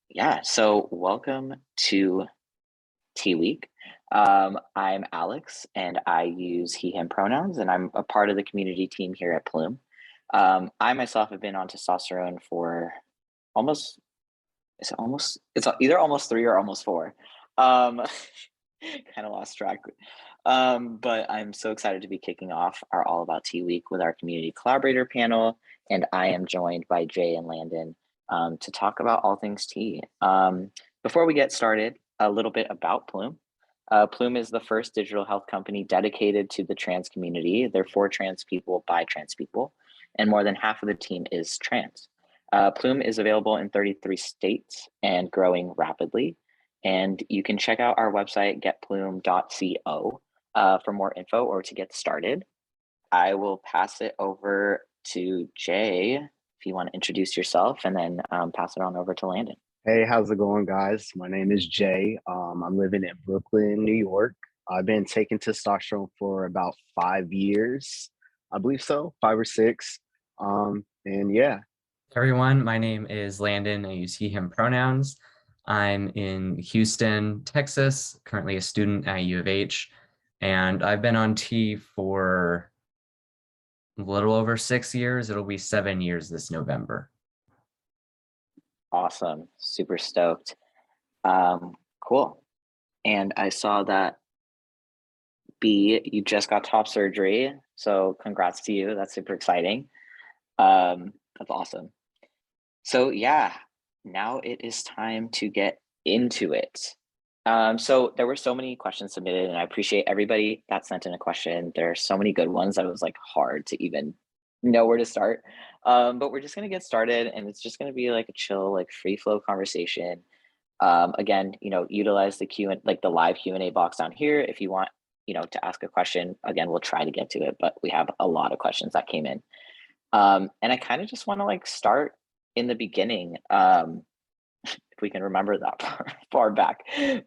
Yeah, so welcome to Tea Week. I'm Alex and I use he, him pronouns, and I'm a part of the community team here at Plume. I myself have been on testosterone for almost, it's either almost 3 or almost 4. Um, kind of lost track. But I'm so excited to be kicking off our All About Tea Week with our community collaborator panel. And I am joined by Jay and Landon to talk about all things tea. Before we get started, a little bit about Plume. Plume is the first digital health company dedicated to the trans community. They're for trans people by trans people, and more than half of the team is trans. Plume is available in 33 states and growing rapidly. And you can check out our website, getplume.co, for more info or to get started. I will pass it over to Jay if you want to introduce yourself, and then pass it on over to Landon. Hey, how's it going, guys? My name is Jay. I'm living in Brooklyn, New York. I've been taking testosterone for about 5 years. I believe so, 5 or 6. And yeah. Everyone, my name is Landon. I use he, him pronouns. I'm in Houston, Texas, currently a student at U of H, and I've been on tea for a little over 6 years. It'll be 7 years this November. Awesome, super stoked. Cool. And I saw that B, you just got top surgery, so congrats to you. That's super exciting. That's awesome. So yeah, now it is time to get into it. So there were so many questions submitted, and I appreciate everybody that sent in a question. There are so many good ones that it was like hard to even know where to start. But we're just gonna get started, and it's just gonna be like a chill, like free flow conversation. Again, utilize the the live Q&A box down here if you want, to ask a question. Again, we'll try to get to it, but we have a lot of questions that came in. And I kind of just want to like start in the beginning, if we can remember that far back.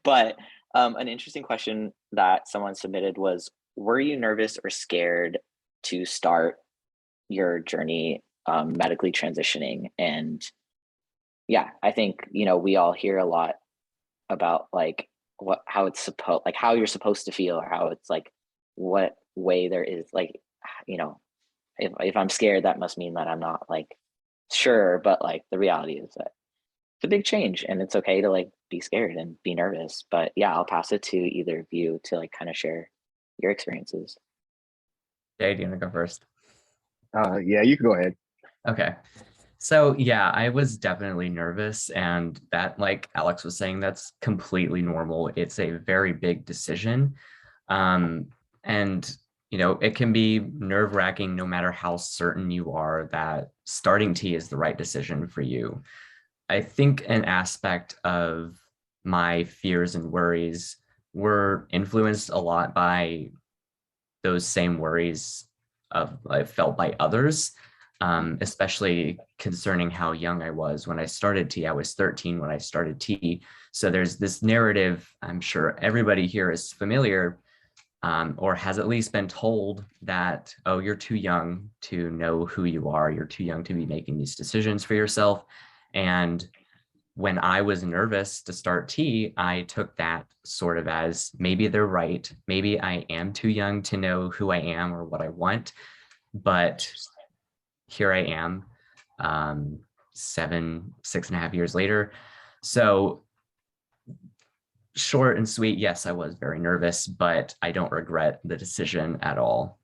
But an interesting question that someone submitted was, were you nervous or scared to start your journey medically transitioning? And yeah, I think, we all hear a lot about like how it's supposed, like how you're supposed to feel, or how it's like what way there is, like, if I'm scared, that must mean that I'm not like sure, but like the reality is that it's a big change, and it's okay to like be scared and be nervous. But yeah, I'll pass it to either of you to like kind of share your experiences. Jay, do you want to go first? Yeah, you can go ahead. Okay. So yeah, I was definitely nervous, and that, like Alex was saying, that's completely normal. It's a very big decision. And it can be nerve-wracking no matter how certain you are that starting tea is the right decision for you. I think an aspect of my fears and worries were influenced a lot by those same worries I felt by others, especially concerning how young I was when I started tea. I was 13 when I started tea. So there's this narrative, I'm sure everybody here is familiar, or has at least been told, that, oh, you're too young to know who you are. You're too young to be making these decisions for yourself. And when I was nervous to start tea, I took that sort of as maybe they're right. Maybe I am too young to know who I am or what I want. But here I am, 6.5 years later. So short and sweet, yes, I was very nervous, but I don't regret the decision at all.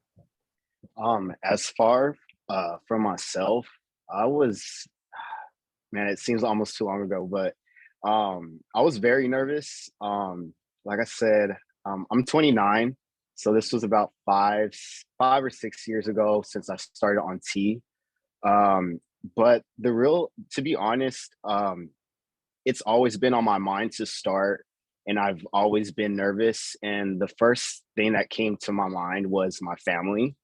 As far from myself, I was, man, it seems almost too long ago, but I was very nervous. Like I said, I'm 29, so this was about 5 or 6 years ago since I started on tea. But to be honest, it's always been on my mind to start, and I've always been nervous. And the first thing that came to my mind was my family.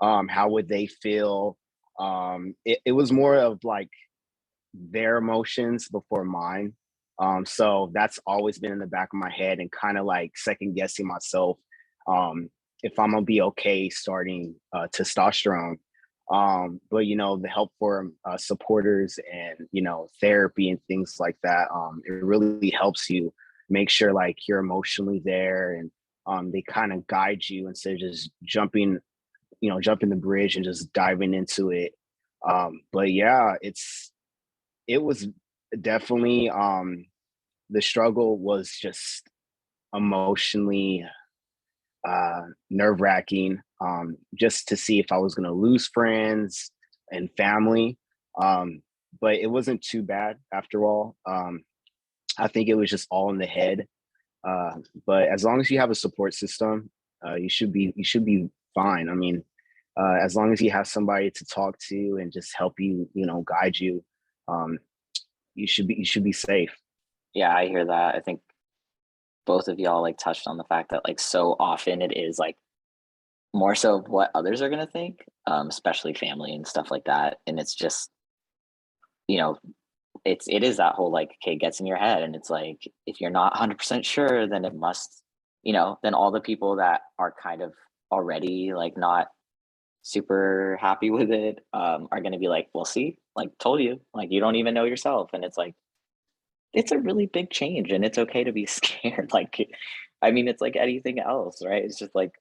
How would they feel? It was more of like their emotions before mine. So that's always been in the back of my head, and kind of like second guessing myself if I'm gonna be okay starting testosterone. But the help for supporters and therapy and things like that, it really helps you make sure like you're emotionally there, and they kind of guide you instead of just jumping the bridge and just diving into it. But yeah, it was definitely the struggle was just emotionally nerve wracking, just to see if I was going to lose friends and family. Um, but it wasn't too bad after all. I think it was just all in the head. Uh, but as long as you have a support system, you should be fine. I mean, as long as you have somebody to talk to and just help you, guide you, um, you should be safe. Yeah, I hear that. I think both of y'all like touched on the fact that like so often it is like more so of what others are gonna think, especially family and stuff like that. And it's just, you know, it is that whole like, okay, gets in your head, and it's like if you're not 100% sure, then it must, then all the people that are kind of already like not super happy with it are going to be like, well, see, like told you, like you don't even know yourself. And it's like it's a really big change, and it's okay to be scared. Like, I mean, it's like anything else, right? It's just like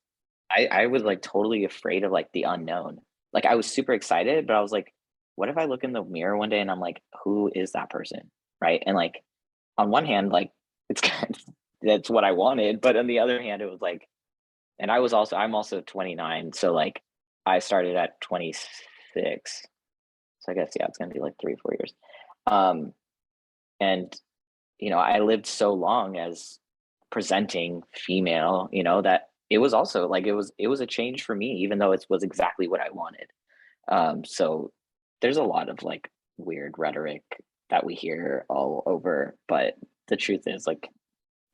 I was like totally afraid of like the unknown. Like I was super excited, but I was like, what if I look in the mirror one day and I'm like, who is that person? Right. And like on one hand, like it's kind of, that's what I wanted. But on the other hand, it was like, and I'm also 29. So like I started at 26. So I guess yeah, it's gonna be like 3 or 4 years. Um, and I lived so long as presenting female, that it was also like it was a change for me, even though it was exactly what I wanted. So there's a lot of like weird rhetoric that we hear all over, but the truth is like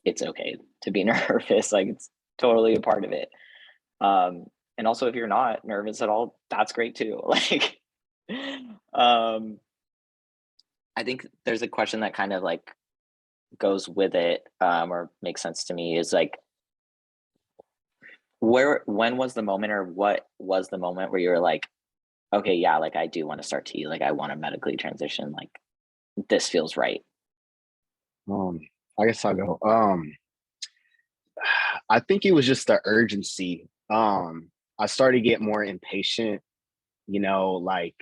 it's okay to be nervous. Like it's totally a part of it. And also if you're not nervous at all, that's great too. Like um I think there's a question that kind of like goes with it, or makes sense to me, is like when was the moment, or what was the moment where you were like, okay, yeah, like I do want to start T, like I want to medically transition, like this feels right. Um, I guess I'll go. I think it was just the urgency. I started to get more impatient, like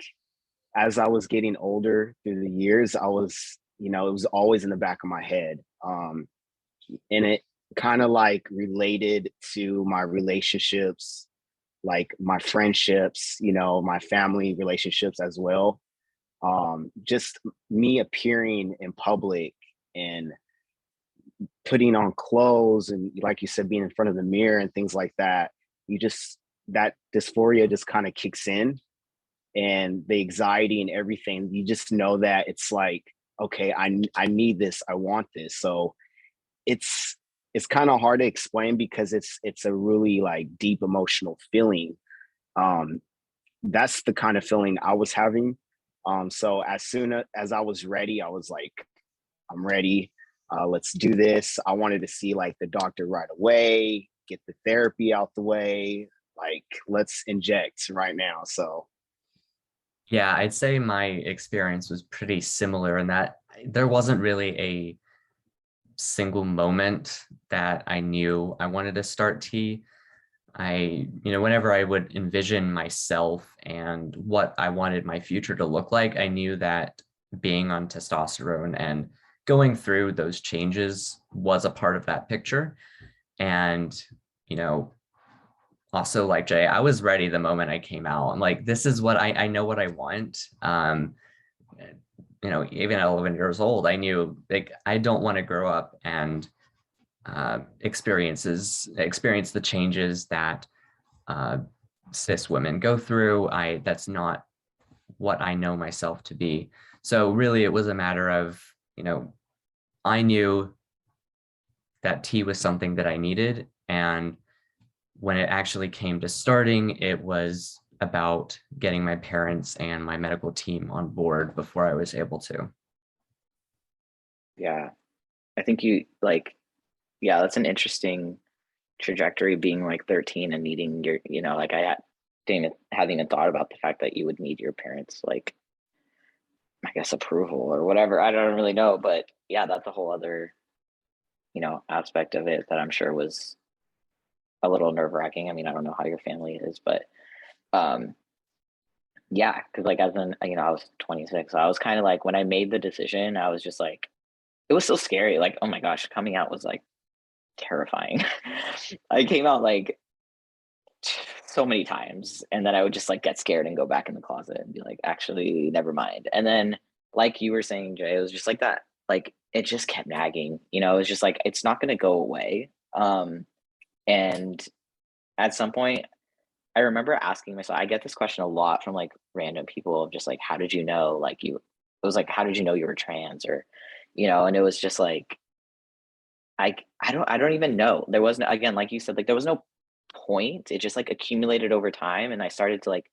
as I was getting older through the years, it was always in the back of my head. And it kind of like related to my relationships, like my friendships, my family relationships as well. Just me appearing in public and putting on clothes and, like you said, being in front of the mirror and things like that, that dysphoria just kind of kicks in, and the anxiety and everything. You just know that it's like, okay, I need this, I want this. So it's it's kind of hard to explain because it's a really like deep emotional feeling. um that's the kind of feeling I was having. So as soon as I was ready, I was like, I'm ready. Let's do this. I wanted to see like the doctor right away, get the therapy out the way. Like, let's inject right now. So, Yeah, I'd say my experience was pretty similar in that there wasn't really a single moment that I knew I wanted to start T. Whenever I would envision myself and what I wanted my future to look like, I knew that being on testosterone and going through those changes was a part of that picture. And, you know, also like Jay, I was ready the moment I came out. I'm like, this is what I know what I want. Even at 11 years old, I knew like I don't want to grow up and experience the changes that uh, cis women go through. That's not what I know myself to be. So really, it was a matter of, I knew that T was something that I needed, and when it actually came to starting, it was about getting my parents and my medical team on board before I was able to. Yeah, I think you like, yeah, that's an interesting trajectory, being like 13 and needing your, like I had hadn't even thought about the fact that you would need your parents, like, I guess, approval or whatever. I don't really know, but yeah, that's a whole other, aspect of it that I'm sure was a little nerve-wracking. I mean, I don't know how your family is, but um yeah, because like as in, I was 26, so I was kind of like, when I made the decision, I was just like, it was so scary. Like, oh my gosh, coming out was like terrifying. I came out like so many times, and then I would just like get scared and go back in the closet and be like, actually, never mind. And then, like you were saying, Jay, it was just like that. Like it just kept nagging. It was just like it's not going to go away. And at some point, I remember asking myself, I get this question a lot from like random people of just like, how did you know? Like it was like, how did you know you were trans? Or, and it was just like, I don't even know. There wasn't, again, like you said, like there was no point. It just like accumulated over time. And I started to like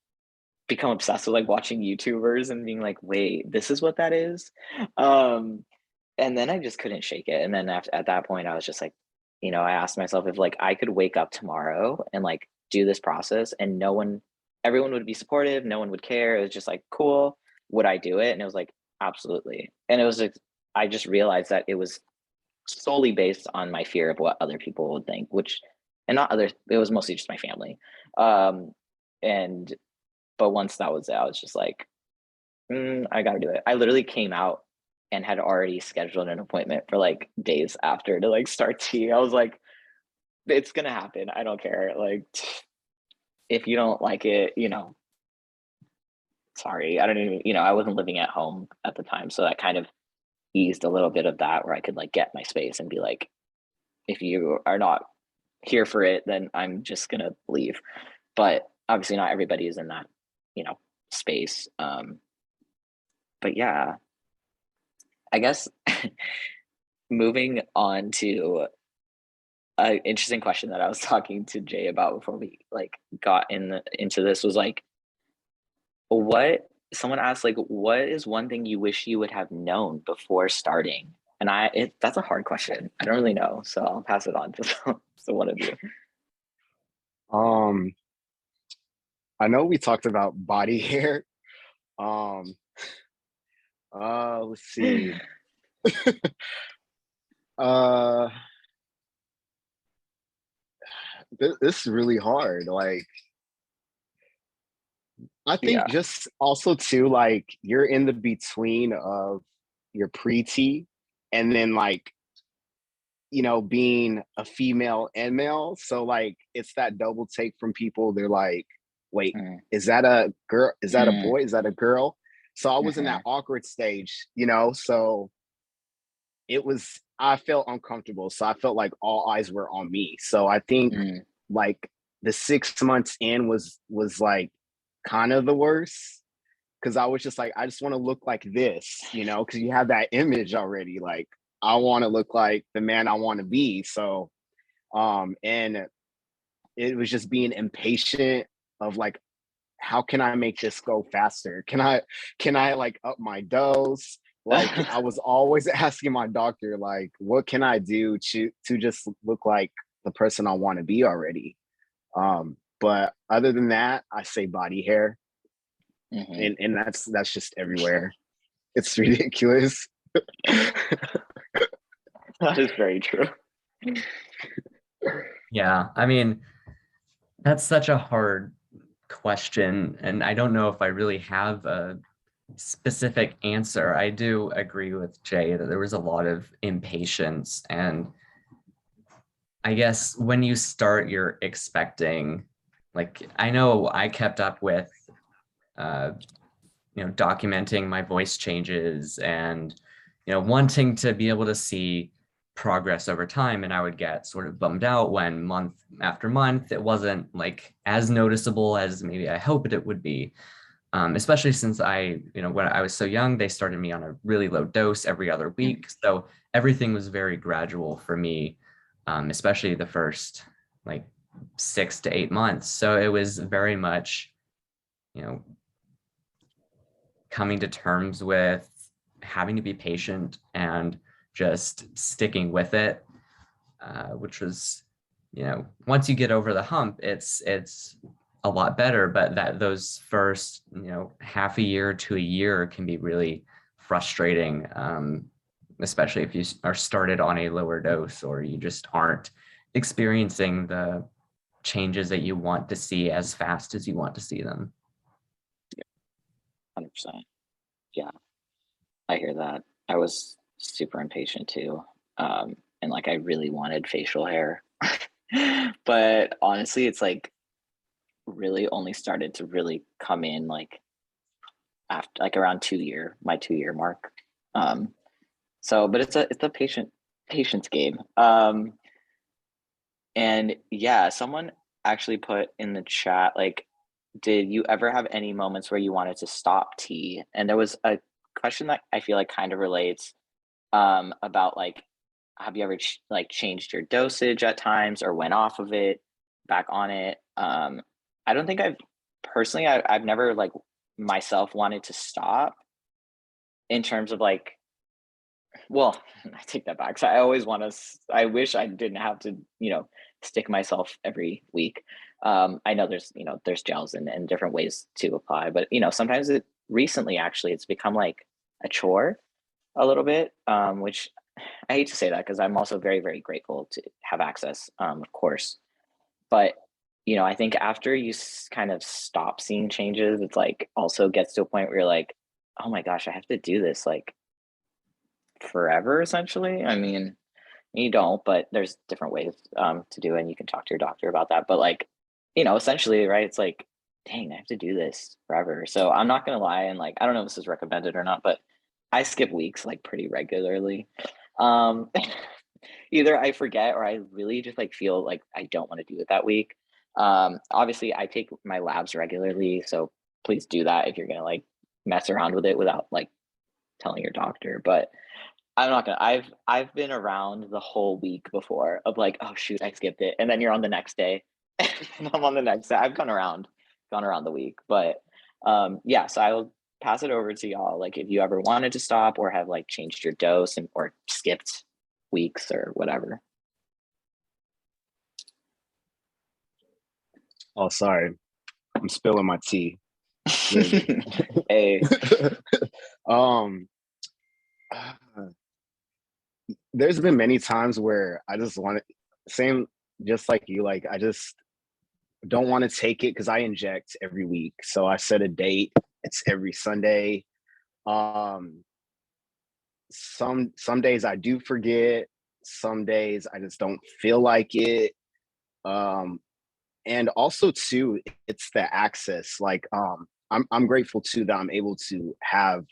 become obsessed with like watching YouTubers and being like, wait, this is what that is. Um, and then I just couldn't shake it. And then at that point, I was just like, I asked myself if like I could wake up tomorrow and like do this process and everyone would be supportive, no one would care. It was just like, cool. Would I do it? And it was like, absolutely. And it was like, I just realized that it was solely based on my fear of what other people would think, and not others, it was mostly just my family. Um, and, but once that was it, I was just like, I gotta do it. I literally came out and had already scheduled an appointment for like days after to like start tea. I was like, it's gonna happen. I don't care. Like, if you don't like it, sorry. I don't even, I wasn't living at home at the time. So that kind of eased a little bit of that where I could like get my space and be like, if you are not here for it, then I'm just gonna leave. But obviously not everybody is in that, space. But yeah, I guess moving on to an interesting question that I was talking to Jay about before we like got into this was like, what someone asked, like, what is one thing you wish you would have known before starting? And that's a hard question. I don't really know, so I'll pass it on to to one of you. Um, I know we talked about body hair. Um, let's see. Uh, this is really hard. Like, I think Yeah. just also too, like, you're in the between of your pre-T and then like, being a female and male. So like it's that double take from people. They're like, wait, Mm, is that a girl? Is that a mm, boy? Is that a girl? So I was in that mhm, awkward stage, so I felt uncomfortable. So I felt like all eyes were on me. So I think mm, like the 6 months in was like kind of the worst because I was just like, I just want to look like this, because you have that image already. Like I want to look like the man I want to be. So and it was just being impatient of like, how can I make this go faster? Can I like up my dose? Like I was always asking my doctor, like, what can I do to just look like the person I want to be already? But other than that, I say body hair, mhm. and that's just everywhere. It's ridiculous. That is very true. Yeah, I mean, that's such a hard question, and I don't know if I really have a specific answer. I do agree with Jay that there was a lot of impatience, and I guess when you start, you're expecting, like, I know I kept up with, uh, documenting my voice changes and, wanting to be able to see progress over time. And I would get sort of bummed out when month after month, it wasn't like as noticeable as maybe I hoped it would be. Especially since when I was so young, they started me on a really low dose every other Mm, week. So everything was very gradual for me, especially the first like 6 to 8 months. So it was very much, you know, coming to terms with having to be patient and just sticking with it, which was, once you get over the hump, it's a lot better, but that those first, half a year to a year can be really frustrating, especially if you are started on a lower dose or you just aren't experiencing the changes that you want to see as fast as you want to see them. 100%. Yeah, I hear that. I was super impatient too. And like I really wanted facial hair. But honestly, it's like really only started to really come in like after like around my 2 year mark. So but it's a patience game. And yeah, someone actually put in the chat like, did you ever have any moments where you wanted to stop tea? And there was a question that I feel like kind of relates about like, have you ever like changed your dosage at times or went off of it, back on it? I don't think I've never like myself wanted to stop in terms of like, well, I take that back. So I always want to, I wish I didn't have to, stick myself every week. I know there's gels and different ways to apply, but sometimes recently actually it's become like a chore a little bit, which I hate to say that because I'm also very, very grateful to have access, of course. But, I think after you kind of stop seeing changes, it's like also gets to a point where you're like, oh my gosh, I have to do this like forever, essentially. I mean, you don't, but there's different ways to do it, and you can talk to your doctor about that. But like, essentially, right? It's like, dang, I have to do this forever. So I'm not gonna lie, and like, I don't know if this is recommended or not, but I skip weeks like pretty regularly. Um, Either I forget or I really just like feel like I don't want to do it that week. Obviously, I take my labs regularly, so please do that if you're gonna like mess around with it without like telling your doctor. But I'm not gonna. I've been around the whole week before of like, oh shoot, I skipped it, and then you're on the next day, and I'm on the next day. I've gone around the week, but yeah. So I will pass it over to y'all. Like, if you ever wanted to stop or have like changed your dose and or skipped weeks or whatever. Oh, sorry, I'm spilling my tea. Hey. um, there's been many times where I just want to, same, just like you, like I just don't want to take it because I inject every week. So I set a date. It's every Sunday. Um, some days I do forget. Some days I just don't feel like it. Um, and also too, it's the access. Like I'm grateful too that I'm able to have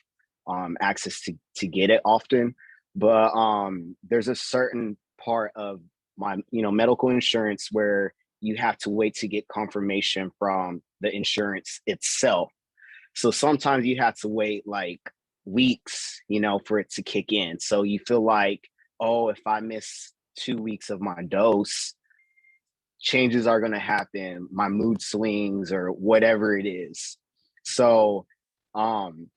access to get it often. But there's a certain part of my medical insurance where you have to wait to get confirmation from the insurance itself. So sometimes you have to wait like weeks, for it to kick in. So you feel like, oh, if I miss 2 weeks of my dose, changes are going to happen, my mood swings or whatever it is. So um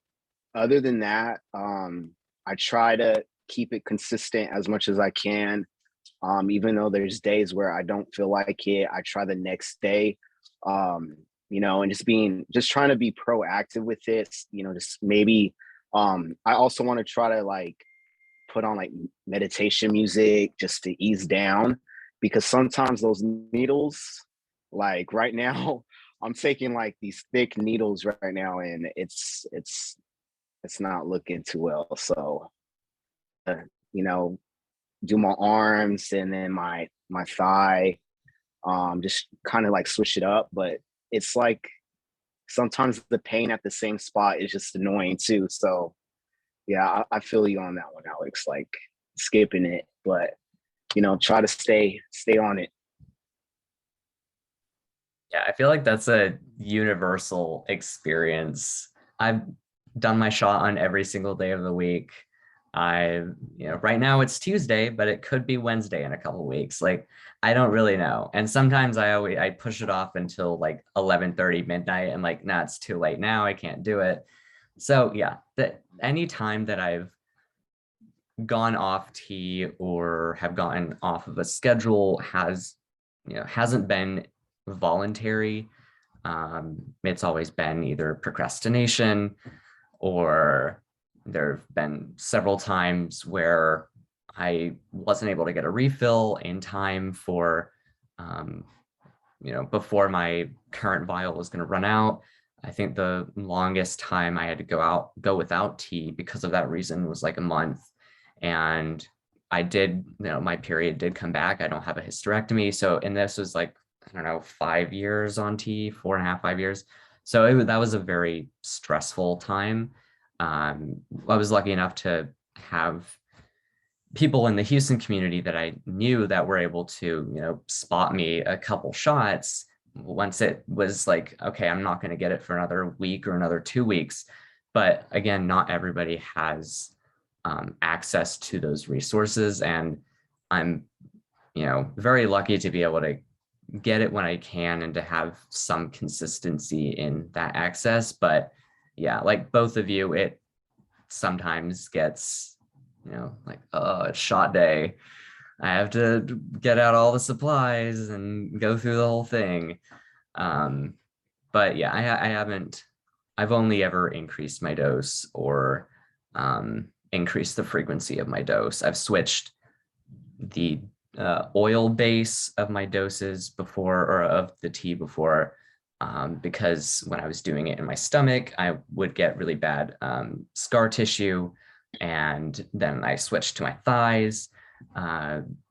other than that, I try to keep it consistent as much as I can. Even though there's days where I don't feel like it, I try the next day. And just trying to be proactive with it, just maybe I also want to try to like put on like meditation music just to ease down, because sometimes those needles, like right now, I'm taking like these thick needles right now, and it's not looking too well. So, uh, you know, do my arms and then my thigh, just kind of like switch it up. But it's like sometimes the pain at the same spot is just annoying too. So yeah, I feel you on that one, Alex. Like skipping it, but try to stay on it. Yeah, I feel like that's a universal experience. I've done my shot on every single day of the week. Right now it's Tuesday, but it could be Wednesday in a couple weeks. Like, I don't really know. And sometimes I push it off until like 11:30 midnight and like, nah, it's too late now. I can't do it. So yeah, that any time that I've gone off tea or have gotten off of a schedule hasn't been voluntary. It's always been either procrastination, or there have been several times where I wasn't able to get a refill in time for, before my current vial was going to run out. I think the longest time I had to go without tea because of that reason was like a month. And I did, my period did come back. I don't have a hysterectomy. So, and this was like, I don't know, 5 years on tea, 4.5, 5 years. So that was a very stressful time. I was lucky enough to have people in the Houston community that I knew that were able to, spot me a couple shots once it was like, okay, I'm not going to get it for another week or another 2 weeks. But again, not everybody has access to those resources. And I'm, very lucky to be able to get it when I can and to have some consistency in that access. But yeah, like both of you, it sometimes gets, like, oh, it's shot day. I have to get out all the supplies and go through the whole thing. But yeah, I've only ever increased my dose or increased the frequency of my dose. I've switched the oil base of my doses before, or of the tea before, because when I was doing it in my stomach, I would get really bad scar tissue. And then I switched to my thighs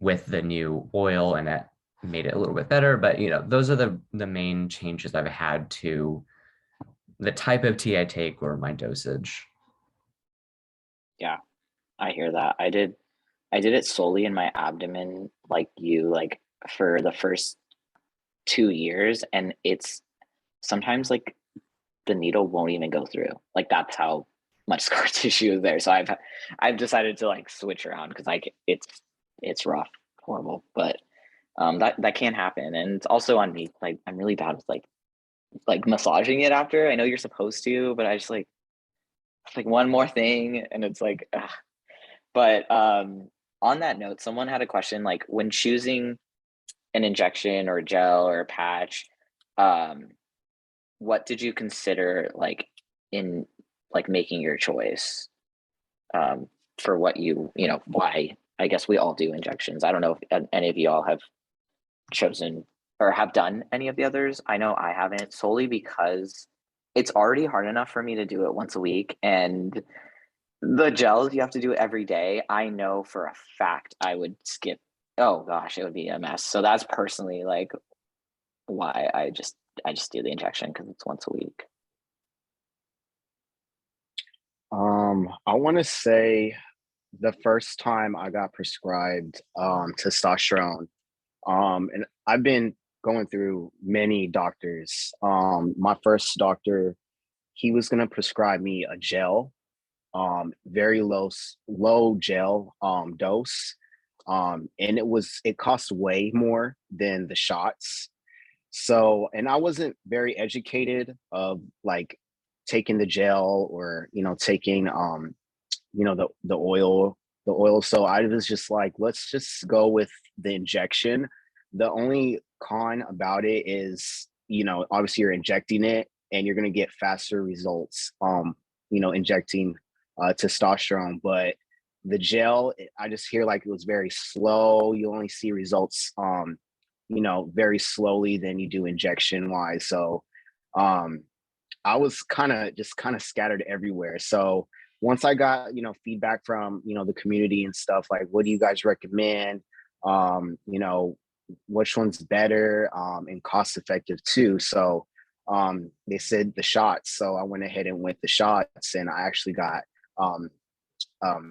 with the new oil, and that made it a little bit better. But, those are the main changes I've had to the type of tea I take or my dosage. Yeah, I hear that. I did it solely in my abdomen, like you, like for the first 2 years, and it's sometimes like the needle won't even go through. Like that's how much scar tissue is there. So I've decided to like switch around because like it's rough, horrible, but that can happen, and it's also on me. Like I'm really bad with like massaging it after. I know you're supposed to, but I just like it's like one more thing, and it's like, ugh. But on that note, someone had a question like when choosing an injection or a gel or a patch, um, what did you consider like in like making your choice for what why I guess we all do injections. I don't know if any of you all have chosen or have done any of the others. I know I haven't, solely because it's already hard enough for me to do it once a week, and the gels you have to do it every day. I know for a fact I would skip. Oh gosh, it would be a mess. So that's personally like why I just do the injection, because it's once a week. I want to say the first time I got prescribed testosterone, and I've been going through many doctors. My first doctor, he was gonna prescribe me a gel, very low gel dose, and it cost way more than the shots. So, and I wasn't very educated of like taking the gel or taking the oil. So I was just like, let's just go with the injection. The only con about it is, obviously you're injecting it and you're going to get faster results, injecting testosterone. But the gel, I just hear like it was very slow. You only see results, very slowly than you do injection wise. So um, I was kind of scattered everywhere. So once I got, feedback from, the community and stuff, like, what do you guys recommend? Which one's better, and cost effective too. So they said the shots. So I went ahead and went the shots, and I actually got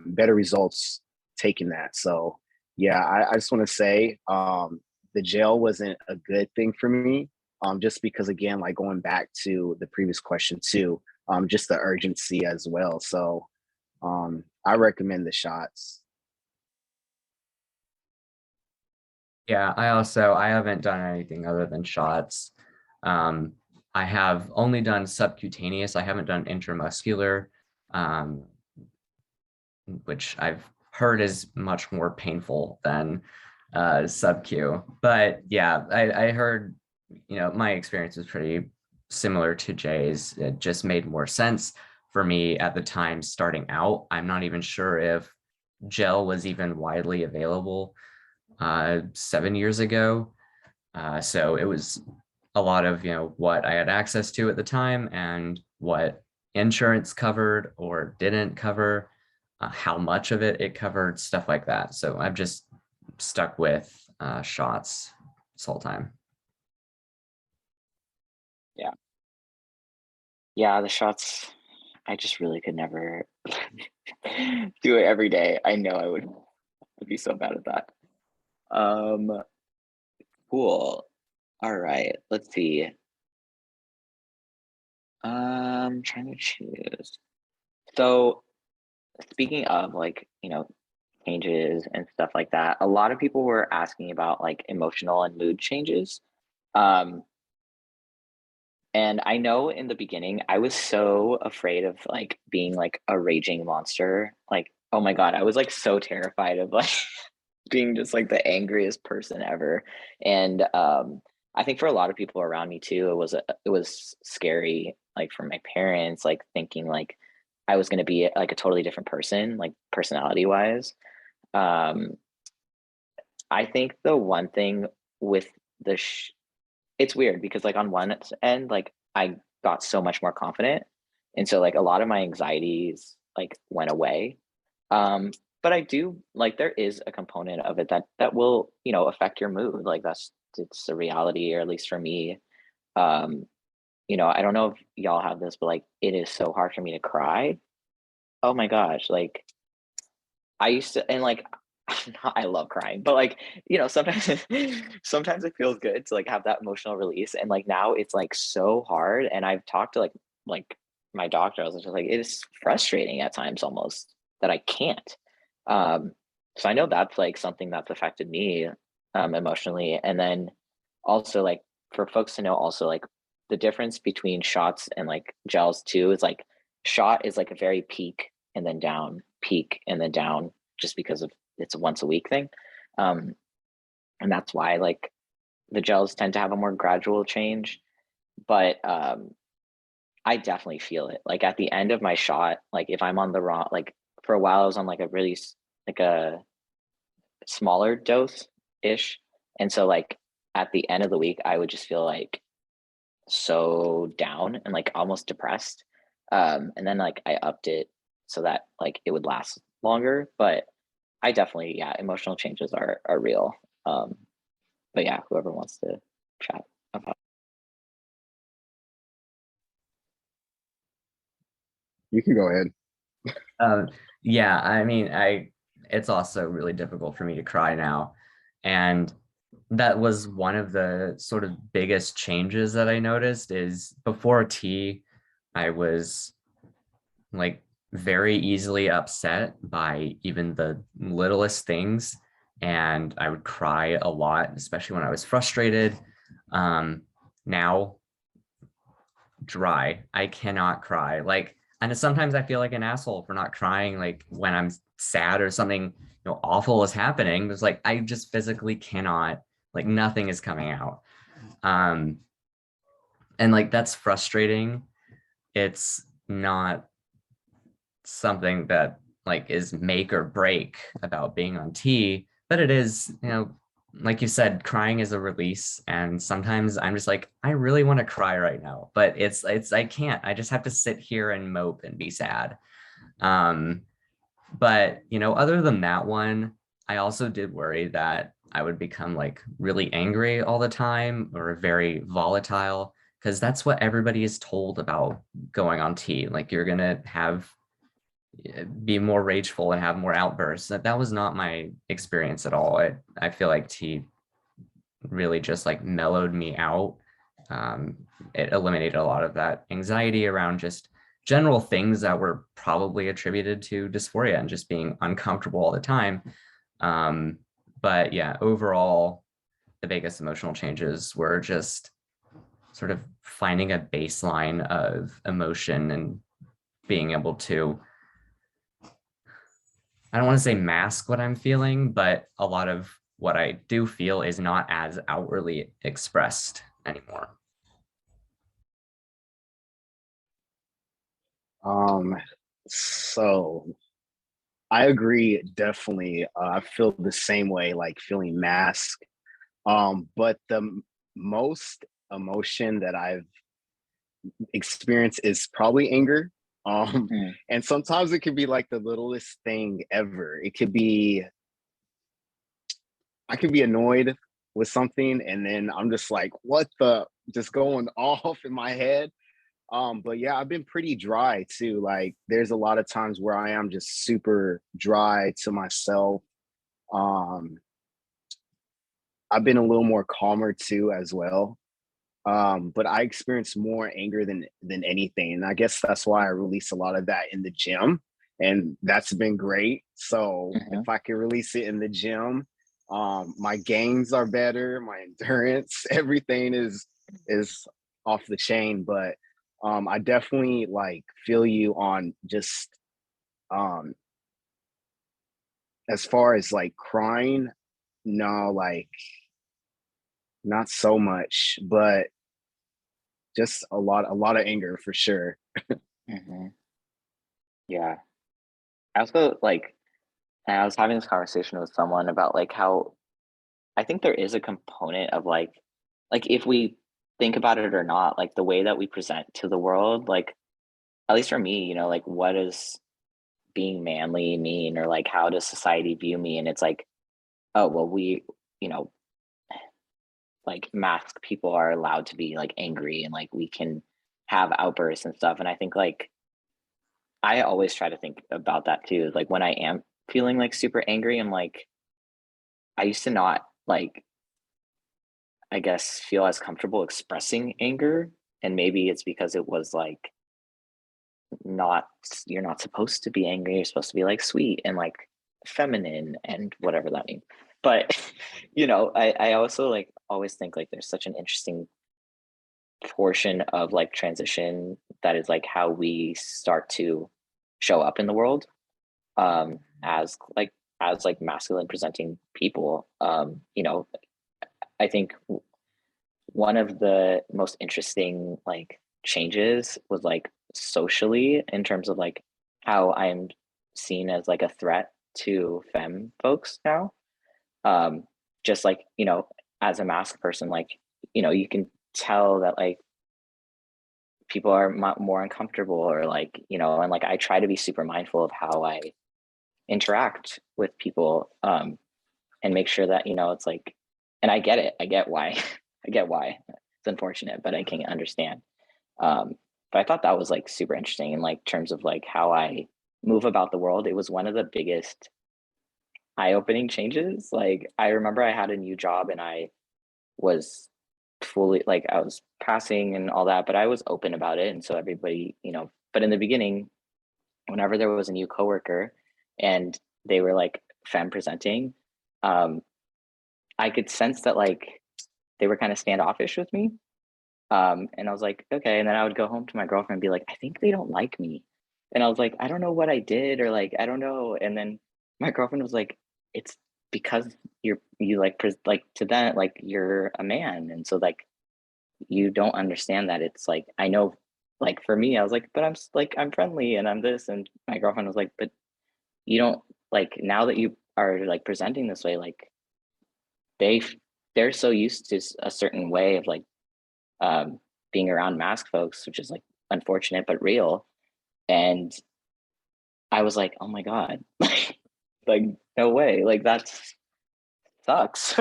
better results taking that. So yeah, I just want to say the gel wasn't a good thing for me, just because, again, like going back to the previous question too, just the urgency as well. So I recommend the shots. Yeah, I haven't done anything other than shots. Um, I have only done subcutaneous. I haven't done intramuscular, um, which I've heard is much more painful than sub-Q. But yeah, I heard, my experience was pretty similar to Jay's. It just made more sense for me at the time starting out. I'm not even sure if gel was even widely available 7 years ago. So it was a lot of, what I had access to at the time and what insurance covered or didn't cover, how much of it covered, stuff like that. So I've just stuck with shots this whole time. Yeah, the shots, I just really could never do it every day. I know would be so bad at that. Cool. All right, let's see. Trying to choose. So speaking of like, changes and stuff like that, a lot of people were asking about like emotional and mood changes. Um, and I know in the beginning I was so afraid of like being like a raging monster. Like, oh my God, I was like so terrified of like being just like the angriest person ever. And I think for a lot of people around me too, it was scary, like for my parents, like thinking like I was gonna be like a totally different person, like personality wise. Um, I think the one thing with the it's weird because like on one end, like I got so much more confident. And so like a lot of my anxieties like went away. Um, but I do like there is a component of it that will, affect your mood. Like it's a reality, or at least for me. Um, I don't know if y'all have this, but like it is so hard for me to cry. Oh my gosh, like I used to, and like, I love crying, but like, sometimes, sometimes it feels good to like have that emotional release. And like now it's like so hard. And I've talked to like my doctor, I was just like, it is frustrating at times almost that I can't. Um, so I know that's like something that's affected me emotionally. And then also like for folks to know also like the difference between shots and like gels too is like shot is like a very peak and then down, peak and then down, just because of it's a once a week thing. Um, and that's why like the gels tend to have a more gradual change. But I definitely feel it. Like at the end of my shot, like if I'm on the wrong, like for a while I was on like a really like a smaller dose ish. And so like at the end of the week, I would just feel like so down and like almost depressed. And then like I upped it so that like it would last longer. But I definitely, yeah, emotional changes are real. But yeah, whoever wants to chat about. You can go ahead. Um, yeah, I mean, it's also really difficult for me to cry now. And that was one of the sort of biggest changes that I noticed is before tea, I was like very easily upset by even the littlest things. And I would cry a lot, especially when I was frustrated. Now dry. I cannot cry. Like, and sometimes I feel like an asshole for not crying, like when I'm sad or something, awful is happening. It's like I just physically cannot, like nothing is coming out. Um, and like that's frustrating. It's not something that like is make or break about being on T, but it is, like you said, crying is a release. And sometimes I'm just like, I really want to cry right now, but I can't. I just have to sit here and mope and be sad. Um, but other than that one, I also did worry that I would become like really angry all the time or very volatile, because that's what everybody is told about going on T. Like you're gonna be more rageful and have more outbursts. That was not my experience at all. I feel like tea really just like mellowed me out. Um, it eliminated a lot of that anxiety around just general things that were probably attributed to dysphoria and just being uncomfortable all the time. But yeah, overall, the biggest emotional changes were just sort of finding a baseline of emotion and being able to, I don't want to say mask what I'm feeling, but a lot of what I do feel is not as outwardly expressed anymore. Um, so I agree, definitely. I feel the same way, like feeling masked. But the most emotion that I've experienced is probably anger. Mm, And sometimes it could be like the littlest thing ever. It could be I could be annoyed with something, and then I'm just like, what the just going off in my head. But yeah, I've been pretty dry too. Like there's a lot of times where I am just super dry to myself. Um, I've been a little more calmer too as well. But I experience more anger than anything. And I guess that's why I release a lot of that in the gym. And that's been great. So if mhm. I can release it in the gym, my gains are better, my endurance, everything is off the chain. But I definitely like feel you on just um as far as like crying, no, like not so much, but just a lot of anger for sure. Mhm. Yeah. I also like, and I was having this conversation with someone about like how I think there is a component of like if we think about it or not, like the way that we present to the world, like at least for me, like what does being manly mean, or like how does society view me? And it's like, oh well, you know, like masked people are allowed to be like angry and like we can have outbursts and stuff. And I think like I always try to think about that too. Like when I am feeling like super angry, I'm like, I used to not like, I guess, feel as comfortable expressing anger. And maybe it's because it was like not, you're not supposed to be angry. You're supposed to be like sweet and like feminine and whatever that means. But, I also like always think like there's such an interesting portion of like transition that is like how we start to show up in the world as like masculine presenting people. I think one of the most interesting like changes was like socially in terms of like how I'm seen as like a threat to femme folks now. Um, just like, as a masked person, like, you can tell that like people are more uncomfortable, or like, and like I try to be super mindful of how I interact with people, and make sure that, it's like, and I get it. I get why. I get why. It's unfortunate, but I can understand. Um, but I thought that was like super interesting in like terms of like how I move about the world. It was one of the biggest eye-opening changes. Like I remember I had a new job and I was fully like I was passing and all that, but I was open about it. And so everybody, but in the beginning, whenever there was a new coworker and they were like femme presenting, um, I could sense that like they were kind of standoffish with me. And I was like, okay. And then I would go home to my girlfriend and be like, I think they don't like me. And I was like, I don't know what I did, or like, I don't know. And then my girlfriend was like, it's because you like, like to them, like you're a man. And so like, you don't understand that it's like, I know, like for me, I was like, but like, I'm friendly and I'm this. And my girlfriend was like, but you don't like, now that you are like presenting this way, like they, they're so used to a certain way of like, um, being around masked folks, which is like unfortunate but real. And I was like, oh my God, like no way, like that sucks.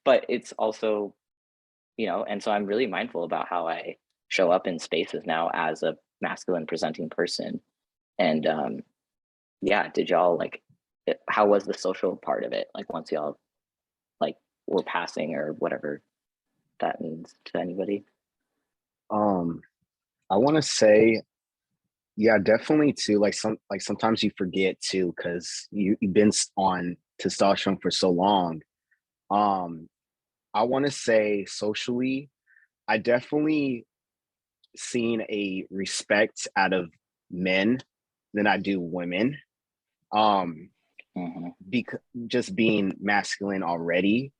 But it's also, and so I'm really mindful about how I show up in spaces now as a masculine presenting person. And yeah, did y'all like, how was the social part of it? Like once y'all like were passing or whatever that means to anybody? Um, I want to say, yeah, definitely too. Like sometimes you forget too because you've been on testosterone for so long. Um, I want to say socially, I definitely seen a respect out of men than I do women. Um, Hmm. because just being masculine already,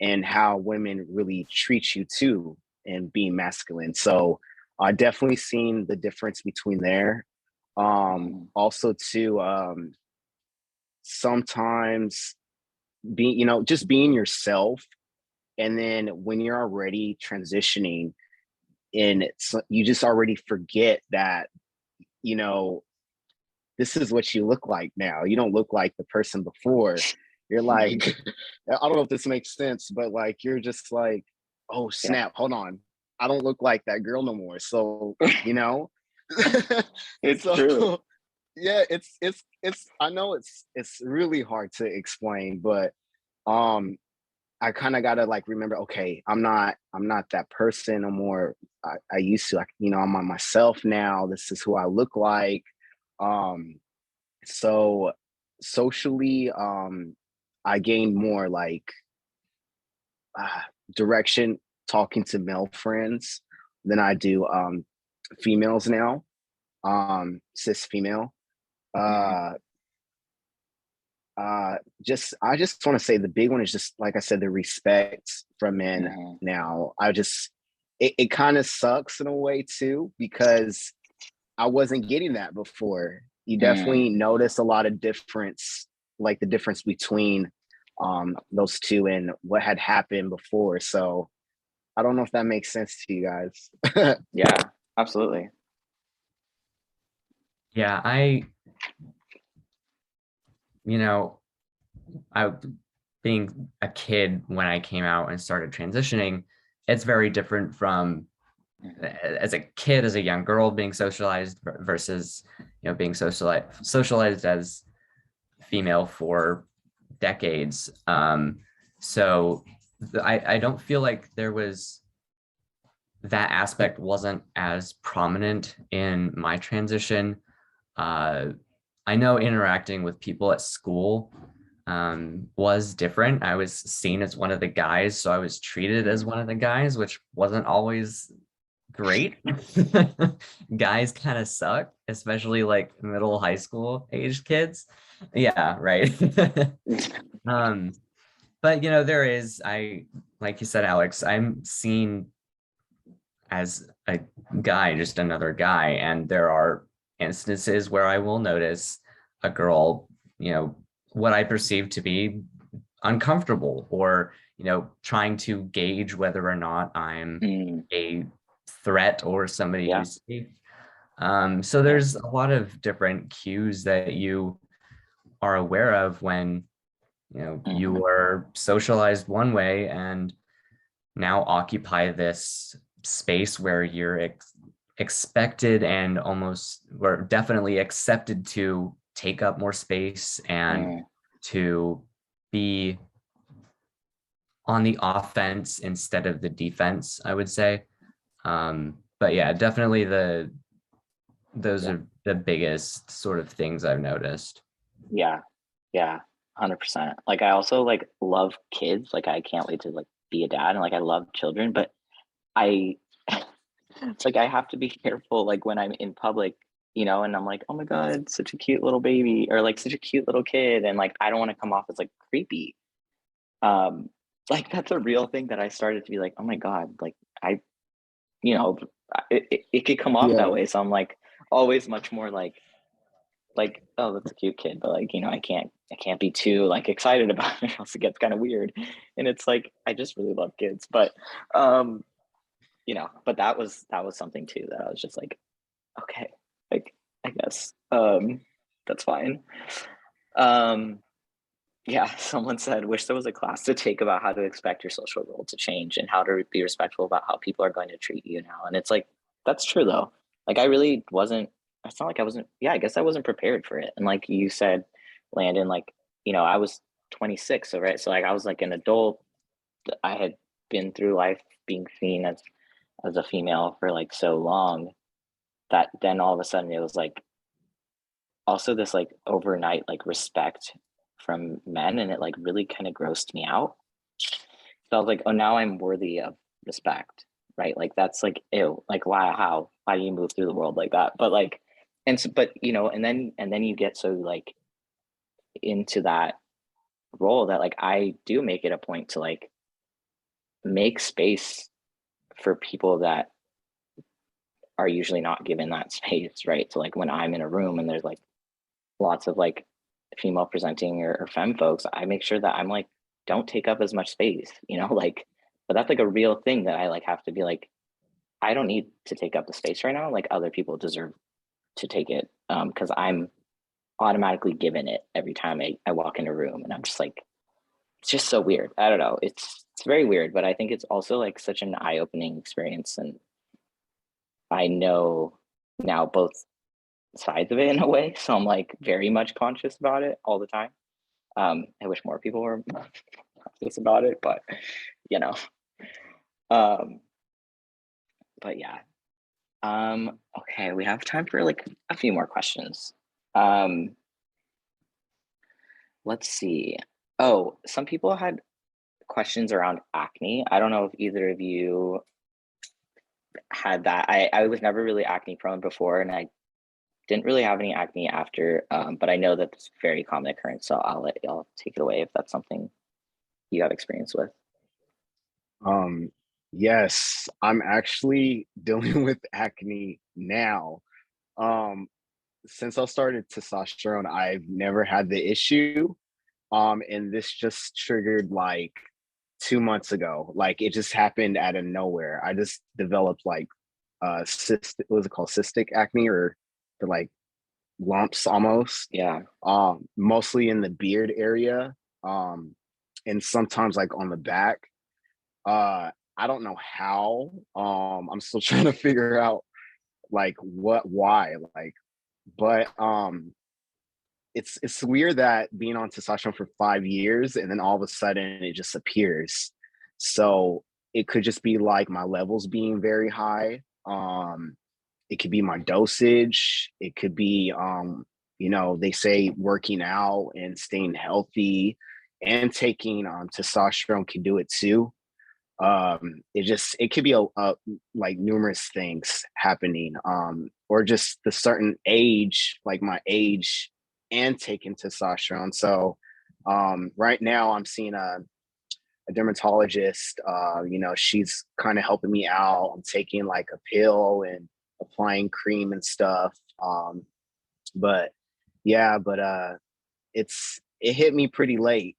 and how women really treat you too, and being masculine. So I definitely seen the difference between there. Also too, sometimes being, just being yourself. And then when you're already transitioning and you just already forget that, you know, this is what you look like now. You don't look like the person before. You're like, I don't know if this makes sense, but like, you're just like, oh snap, hold on. I don't look like that girl no more. So, you know, It's so true. yeah, it's I know it's really hard to explain, but um I kind of gotta like remember, okay, I'm not that person no more. I used to, like, I'm on myself now. This is who I look like. Um, so socially, I gained more like uh, direction talking to male friends than I do females now. Cis female. Mhm. Uh, just I just want to say the big one is just like I said, the respect from men Mhm. now. It kind of sucks in a way too, because I wasn't getting that before. You Mm. definitely notice a lot of difference, like the difference between those two and what had happened before. So I don't know if that makes sense to you guys. Yeah, absolutely. Yeah, you know, I being a kid when I came out and started transitioning, it's very different from Mhm. as a kid, as a young girl being socialized versus, being socialized as female for decades. So I don't feel like there was that aspect wasn't as prominent in my transition. Uh, I know interacting with people at school was different. I was seen as one of the guys, so I was treated as Mhm. one of the guys, which wasn't always great. Guys kind of suck, especially like middle high school age kids. Yeah, right. um, but there is, like you said, Alex, I'm seen as a guy, just another guy. And there are instances where I will notice a girl, what I perceive to be uncomfortable, or, trying to gauge whether or not I'm Mm. a threat or somebody Yeah, who's safe. So yeah. there's a lot of different cues that you are aware of when, Mhm. you are socialized one way and now occupy this space where you're expected and almost or definitely accepted to take up more space and Mm. to be on the offense instead of the defense, I would say. But yeah, definitely those Yeah, are the biggest sort of things I've noticed. yeah, yeah, 100%. Like, I also, like, love kids, like, I can't wait to, like, be a dad, and, like, I love children, but I like, I have to be careful, like, when I'm in public, and I'm like, "Oh my god, such a cute little baby," or, like, "Such a cute little kid," and, like, I don't wanna come off as, like, creepy. Um, like, that's a real thing that I started to be like, "Oh my god," like, I you know, it could come off that Yeah, way, so I'm, like, always much more "Oh, that's a cute kid," but, like, I can't be too, like, excited about it, or else it gets kinda weird, and it's like, I just really love kids, but, um, but that was something too that I was just like, "Okay, like, I guess, that's fine." Um, yeah, someone said, "Wish there was a class to take about how to expect your social role to change and how to be respectful about how people are going to treat you now," and it's like, that's true though. Like, I really wasn't it's not like I wasn't yeah, I guess I wasn't prepared for it, and like you said, Landon, like, I was 26, so right? So, like, I was, like, an adult. I had been through life being seen as a female for, like, so long that then all of a sudden it was, like, also this, like, overnight, like, respect from men, and it, like, really kinda grossed me out. So I was like, "Oh, now I'm worthy of respect," right? Like, that's, like, ew, like, why how? Why do you move through the world like that? But, like and so but, and then you get so, like, into that role that, like, I do make it a point to, like, make space for people that are usually not given that space, right? So like when I'm in a room and there's like lots of like female presenting or femme folks, I make sure that I'm like, don't take up as much space, like, but that's like a real thing that I like have to be like, I don't need to take up the space right now. Like other people deserve to take it. Because I'm automatically given it every time I walk in a room, and I'm just like, it's just so weird. I don't know. It's very weird, but I think it's also like such an eye-opening experience, and I know now both sides of it in a way. So I'm like very much conscious about it all the time. I wish more people were conscious about it, but you know. Um, but yeah. Okay, we have time for like a few more questions. Um, let's see. Oh, some people had questions around acne. I don't know if either of you had that. I was never really acne prone before, and I didn't really have any acne after, but I know that it's very common occurrence, so I'll let y'all take it away if that's something you have experience with. Yes, I'm actually dealing with acne now. Um, since I started testosterone, I've never had the issue. And this just triggered like 2 months ago. Like it just happened out of nowhere. I just developed like cystic, what was it called? Cystic acne, or the like lumps almost. Yeah. Mostly in the beard area. And sometimes like on the back. I don't know how. I'm still trying to figure out like why, like, but it's weird that being on testosterone for 5 years and then all of a sudden it just appears. So it could just be like my levels being very high. It could be my dosage. It could be they say working out and staying healthy and taking testosterone can do it too. It could be a like numerous things happening, or just the certain age, like my age, and taking testosterone. So right now I'm seeing a dermatologist. She's kind of helping me out. I'm taking like a pill and applying cream and stuff. But yeah, but it hit me pretty late,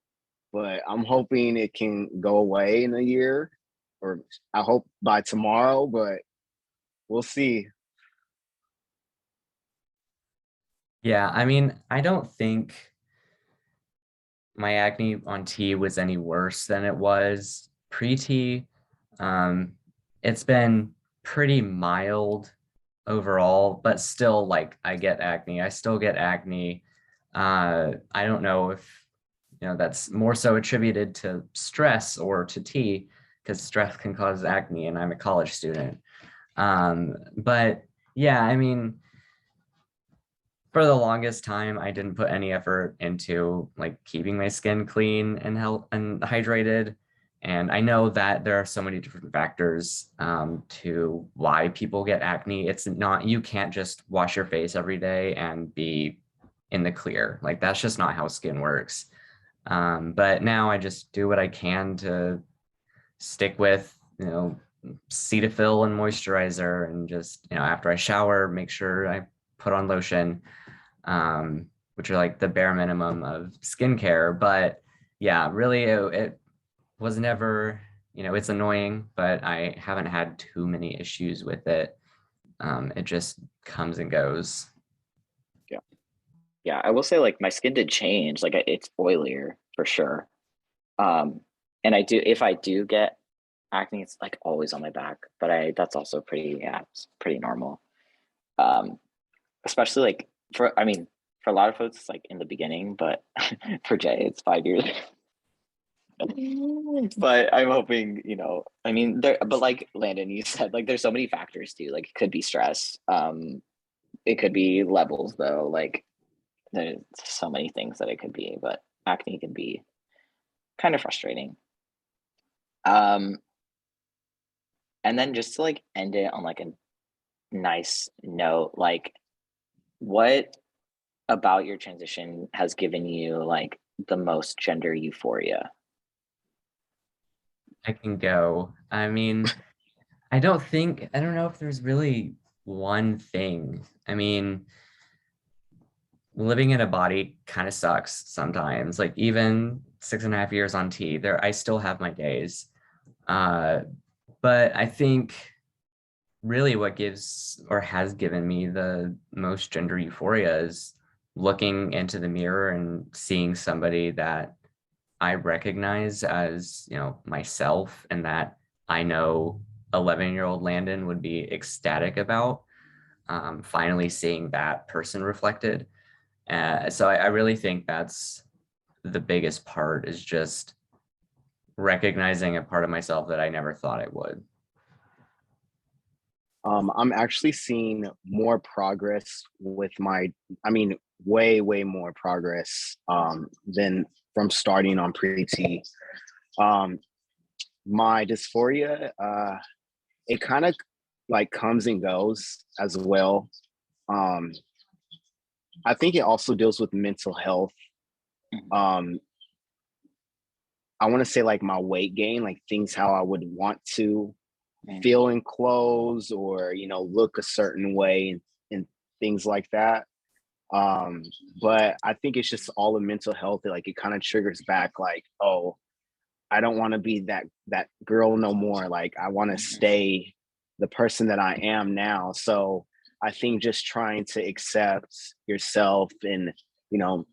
but I'm hoping it can go away in a year, or I hope by tomorrow, but we'll see. Yeah, I mean, I don't think my acne on T was any worse than it was pre-T. Um, it's been pretty mild overall, but still, like, I get acne. I still get acne. I don't know if that's more so attributed to stress or to T, because stress can cause acne, and I'm a college student. But yeah, I mean, for the longest time, I didn't put any effort into like keeping my skin clean and health and hydrated. And I know that there are so many different factors to why people get acne. It's not, you can't just wash your face every day and be in the clear. Like that's just not how skin works. But now I just do what I can to stick with, Cetaphil and moisturizer, and just, after I shower, make sure I put on lotion, which are like the bare minimum of skincare. But yeah, really, it was never, it's annoying, but I haven't had too many issues with it. It just comes and goes. Yeah, I will say like my skin did change. Like it's oilier for sure. Um, and if I do get acne, it's like always on my back, but that's also it's pretty normal. Um, Especially like for a lot of folks, it's like in the beginning, but for Jay, it's 5 years. But I'm hoping, but like Landon, you said, like there's so many factors too. Like it could be stress. It could be levels though. Like there's so many things that it could be, but acne can be kind of frustrating. Um, and then just to like end it on like a nice note, like what about your transition has given you like the most gender euphoria? I can go. I mean, I don't know if there's really one thing. I mean, living in a body kind of sucks sometimes. Like even 6.5 years on T, there I still have my days. But I think really what gives or has given me the most gender euphoria is looking into the mirror and seeing somebody that I recognize as, myself, and that I know 11-year-old Landon would be ecstatic about. Finally seeing that person reflected. So I really think that's the biggest part, is just recognizing a part of myself that I never thought I would. I'm actually seeing more progress with way more progress than from starting on pre-T. My dysphoria, it kind of like comes and goes as well. I think it also deals with mental health. I want to say like my weight gain, like things how I would want to feel in clothes, or look a certain way, and things like that. But I think it's just all the mental health that, like, it kind of triggers back, like, oh, I don't want to be that girl no more. Like, I want to stay the person that I am now. So I think just trying to accept yourself, and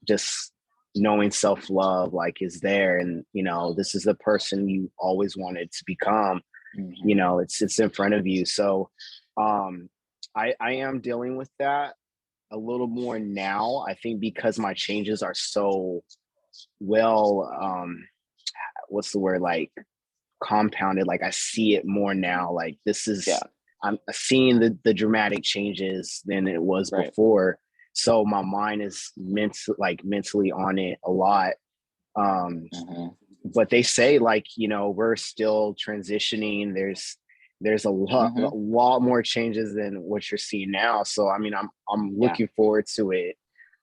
just knowing self-love, like, is there, and this is the person you always wanted to become. It's in front of you. So I am dealing with that a little more now, I think, because my changes are so well, what's the word, like, compounded. Like, I see it more now. Like, this is, I'm seeing the dramatic changes than it was before. So my mind is mentally on it a lot. But they say, like, we're still transitioning. There's a lot more changes than what you're seeing now. So I mean, I'm looking forward to it.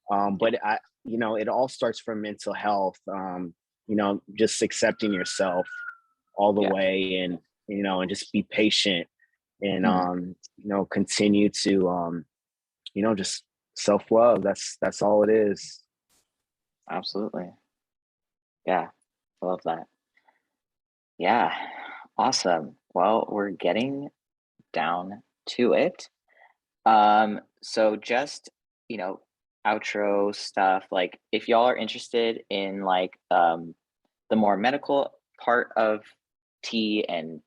But it all starts from mental health. Just accepting yourself all the way, and and just be patient, and continue to just self-love. That's all it is. Absolutely. Yeah, I love that. Yeah, awesome. Well, we're getting down to it. So just, outro stuff, like, if y'all are interested in like the more medical part of T, and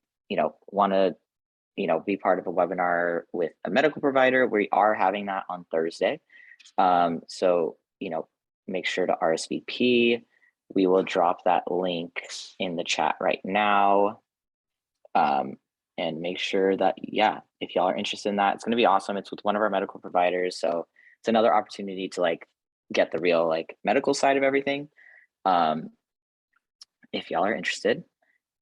want to be part of a webinar with a medical provider, we are having that on Thursday. So make sure to RSVP. We will drop that link in the chat right now. And make sure that, if y'all are interested in that, it's going to be awesome. It's with one of our medical providers. So it's another opportunity to like get the real like medical side of everything. If y'all are interested.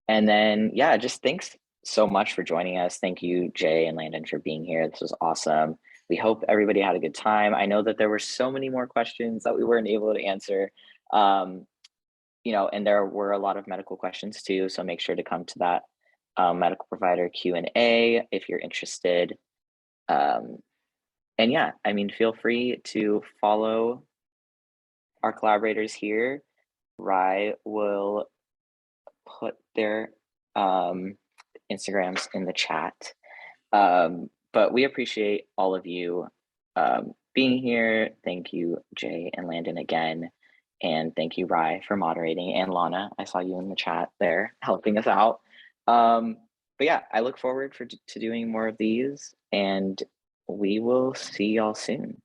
And then, just thanks so much for joining us. Thank you, Jay and Landon, for being here. This was awesome. We hope everybody had a good time. I know that there were so many more questions that we weren't able to answer. And there were a lot of medical questions too. So make sure to come to that medical provider Q&A if you're interested. And feel free to follow our collaborators here. Rye will put their Instagrams in the chat. But we appreciate all of you being here. Thank you, Jay and Landon, again. And thank you, Rye, for moderating. And Lana, I saw you in the chat there helping us out. But I look forward to doing more of these, and we will see y'all soon.